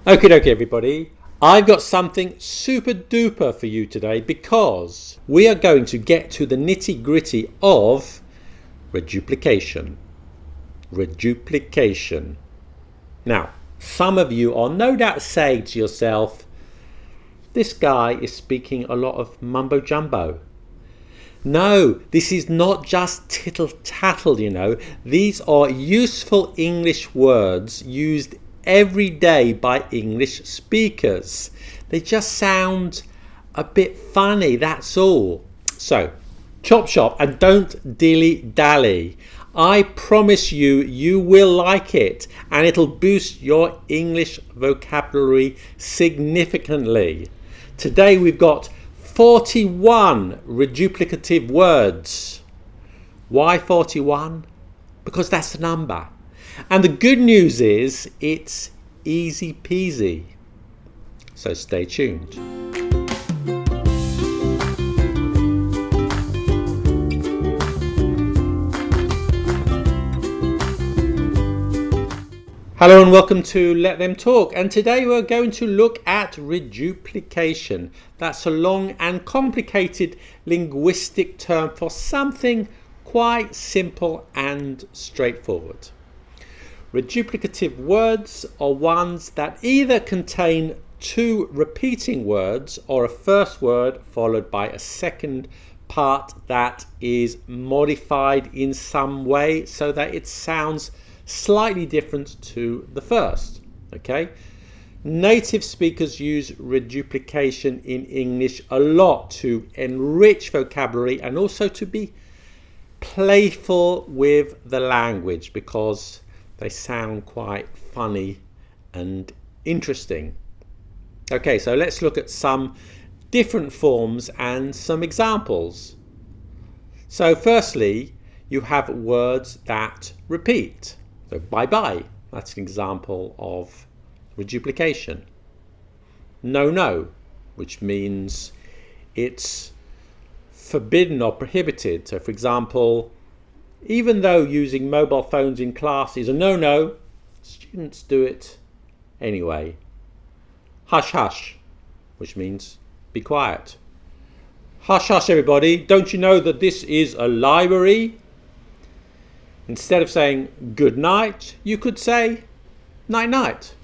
Okay, everybody. I've got something super duper for you today because we are going to get to the nitty gritty of reduplication. Reduplication. Now, some of you are no doubt saying to yourself, this guy is speaking a lot of mumbo jumbo. No, this is not just tittle tattle, you know. These are useful English words used every day by English speakers. They just sound a bit funny, that's all. So, chop shop and don't dilly dally. I promise you, you will like it and it'll boost your English vocabulary significantly. Today we've got 41 reduplicative words. Why 41? Because that's the number. And the good news is it's easy peasy. So stay tuned. Hello and welcome to Let Them Talk, and today we're going to look at reduplication. That's a long and complicated linguistic term for something quite simple and straightforward. Reduplicative words are ones that either contain two repeating words or a first word followed by a second part that is modified in some way so that it sounds slightly different to the first. Okay, native speakers use reduplication in English a lot to enrich vocabulary and also to be playful with the language because they sound quite funny and interesting. Okay, so let's look at some different forms and some examples. So firstly, you have words that repeat. So bye-bye, that's an example of reduplication. No, which means it's forbidden or prohibited. So for example, even though using mobile phones in class is a no-no, students do it anyway. Hush hush, which means be quiet. Hush hush everybody, don't you know that this is a library? Instead of saying good night, you could say night night.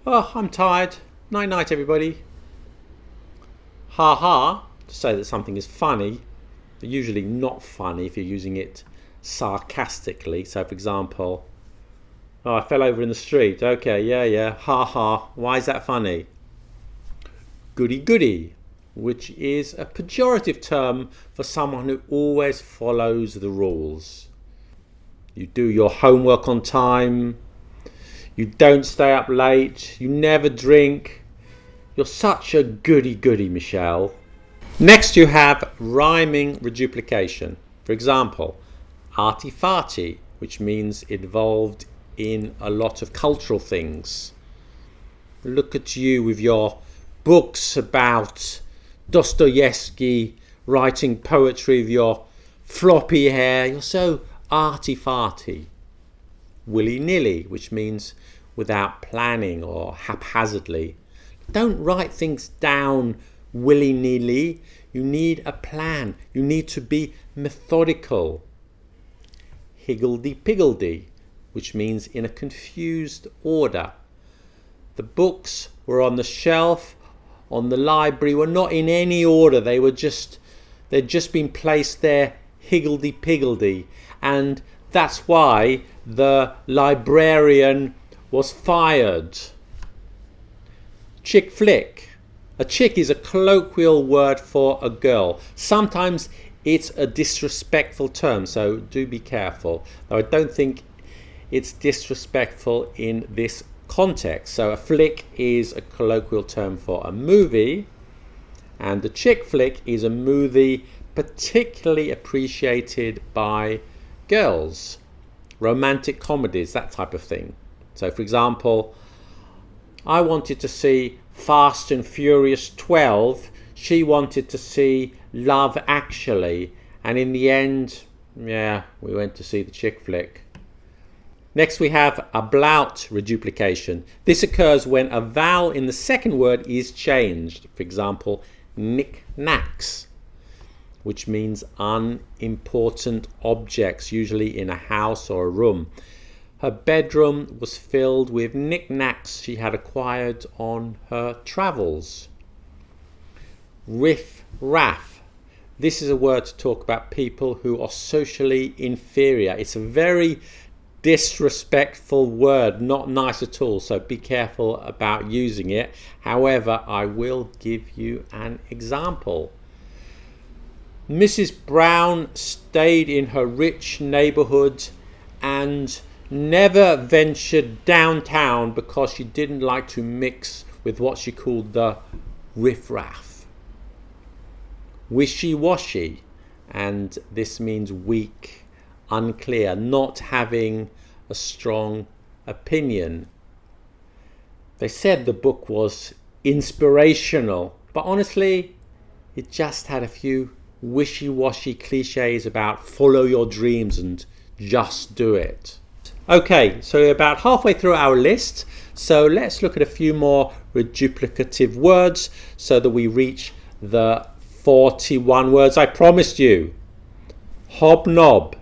Oh, I'm tired. Night night everybody. Ha ha, to say that something is funny, but usually not funny if you're using it sarcastically. So for example, oh, I fell over in the street. Okay, yeah, ha ha, why is that funny? Goody goody, which is a pejorative term for someone who always follows the rules. You do your homework on time, you don't stay up late, you never drink. You're such a goody goody, Michelle. Next you have rhyming reduplication. For example, arty-farty, which means involved in a lot of cultural things. Look at you with your books about Dostoevsky, writing poetry with your floppy hair. You're so arty-farty. Willy-nilly, which means without planning or haphazardly. Don't write things down willy-nilly. You need a plan. You need to be methodical. Higgledy-piggledy, which means in a confused order. The books were on the shelf, on the library, were not in any order. They'd just been placed there higgledy-piggledy. And that's why the librarian was fired. Chick flick. A chick is a colloquial word for a girl. Sometimes it's a disrespectful term, so do be careful. Though I don't think it's disrespectful in this context. So a flick is a colloquial term for a movie, and a chick flick is a movie particularly appreciated by girls. Romantic comedies, that type of thing. So for example, I wanted to see Fast and Furious 12. She wanted to see Love Actually. And in the end, yeah, we went to see the chick flick. Next we have a Laut reduplication. This occurs when a vowel in the second word is changed. For example, knick-knacks, which means unimportant objects, usually in a house or a room. Her bedroom was filled with knick-knacks she had acquired on her travels. Riff-raff. This is a word to talk about people who are socially inferior. It's a very disrespectful word, not nice at all, so be careful about using it. However, I will give you an example. Mrs. Brown stayed in her rich neighborhood and never ventured downtown because she didn't like to mix with what she called the riffraff. Wishy-washy, and this means weak, unclear, not having a strong opinion. They said the book was inspirational, but honestly, it just had a few wishy-washy cliches about follow your dreams and just do it. Okay, so we're about halfway through our list, so let's look at a few more reduplicative words so that we reach the 41 words I promised you. Hobnob.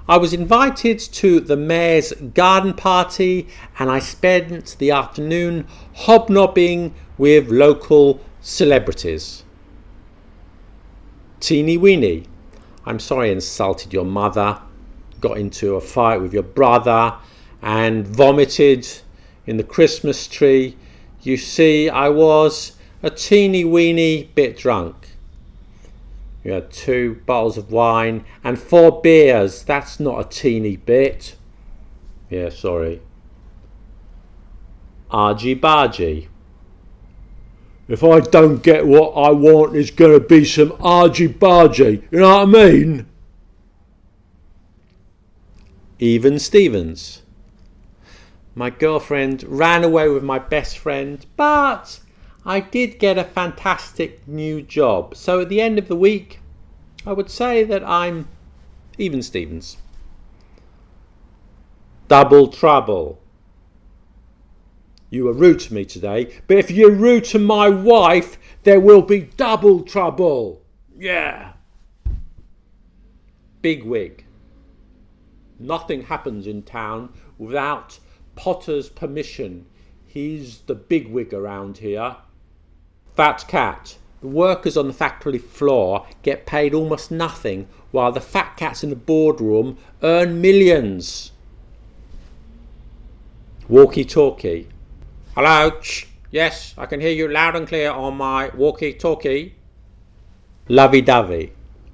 I was invited to the mayor's garden party and I spent the afternoon hobnobbing with local celebrities. Teeny weeny. I'm sorry I insulted your mother, got into a fight with your brother and vomited in the Christmas tree. You see, I was a teeny weeny bit drunk. You had 2 bottles of wine and 4 beers. That's not a teeny bit. Yeah, sorry. Argy-bargy. If I don't get what I want, there's going to be some argy-bargy. You know what I mean? Even Stevens. My girlfriend ran away with my best friend, but I did get a fantastic new job. So at the end of the week, I would say that I'm even Stevens. Double trouble. You were rude to me today, but if you're rude to my wife, there will be double trouble. Yeah. Bigwig. Nothing happens in town without Potter's permission. He's the bigwig around here. Fat cat. The workers on the factory floor get paid almost nothing, while the fat cats in the boardroom earn millions. Walkie-talkie. Hello? Yes, I can hear you loud and clear on my walkie-talkie. Lovey-dovey.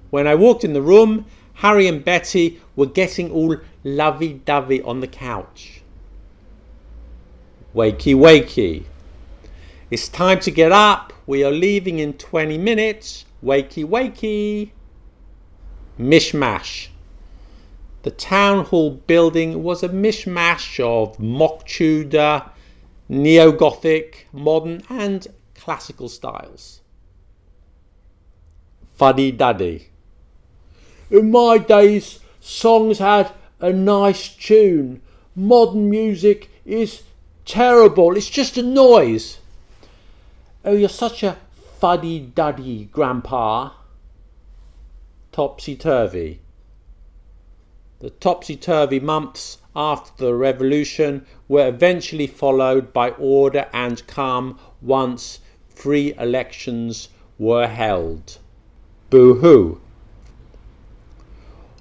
When I walked in the room, Harry and Betty were getting all lovey-dovey on the couch. Wakey-wakey. It's time to get up. We are leaving in 20 minutes. Wakey-wakey. Mishmash. The town hall building was a mishmash of mock Tudor, neo-Gothic, modern and classical styles. Fuddy-duddy. In my days, songs had a nice tune. Modern music is terrible. It's just a noise. Oh, you're such a fuddy-duddy, Grandpa. Topsy-turvy. The topsy-turvy months after the revolution were eventually followed by order and calm once free elections were held. Boo-hoo.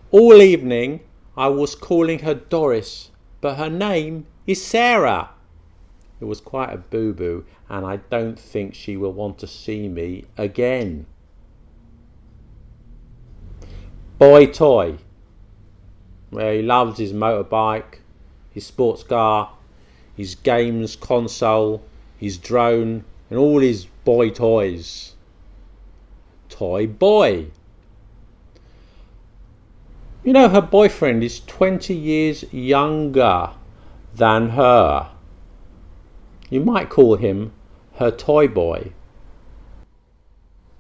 All evening I was calling her Doris, but her name is Sarah. It was quite a boo-boo, and I don't think she will want to see me again. Boy toy. Well, he loves his motorbike, his sports car, his games console, his drone, and all his boy toys. Toy boy. You know, her boyfriend is 20 years younger than her. You might call him her toy boy.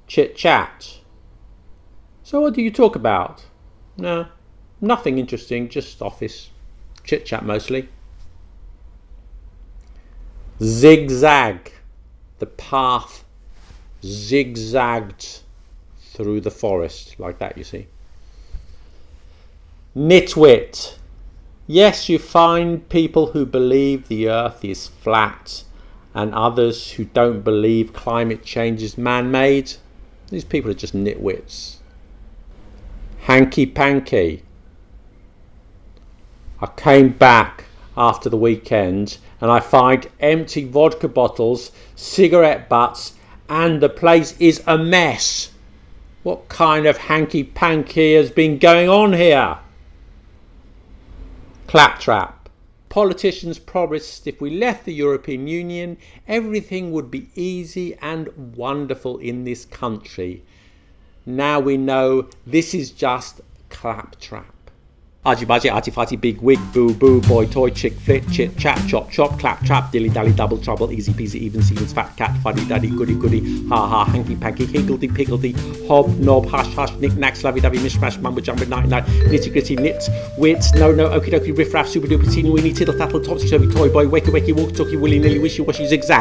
Chit chat. So what do you talk about? No, nothing interesting, just office chit chat mostly. Zigzag, the path zigzagged through the forest, like that, you see. Nitwit, yes, you find people who believe the earth is flat and others who don't believe climate change is man-made. These people are just nitwits. Hanky-panky, I came back after the weekend and I find empty vodka bottles, cigarette butts, and the place is a mess. What kind of hanky-panky has been going on here? Claptrap, politicians promised if we left the European Union, everything would be easy and wonderful in this country. Now we know this is just claptrap. Argy budgy, arty farty, big wig, boo boo, boy toy, chick flit, chit chat, chop chop, clap trap, dilly dally, double trouble, easy peasy, even Stevens, fat cat, fuddy duddy, goody goody, ha ha, hanky panky, higgledy piggledy, hob knob, hush hush, knick knack, slavey dubby, mishmash, mumble jumble, night night, nitty gritty, nits, wits, no no, okie dokie, riff raff, super duper, teeny weeny, tittle tattle, topsy turvy, toy boy, wakey wakey, walk talkie, willy nilly, wishy washy, zigzag.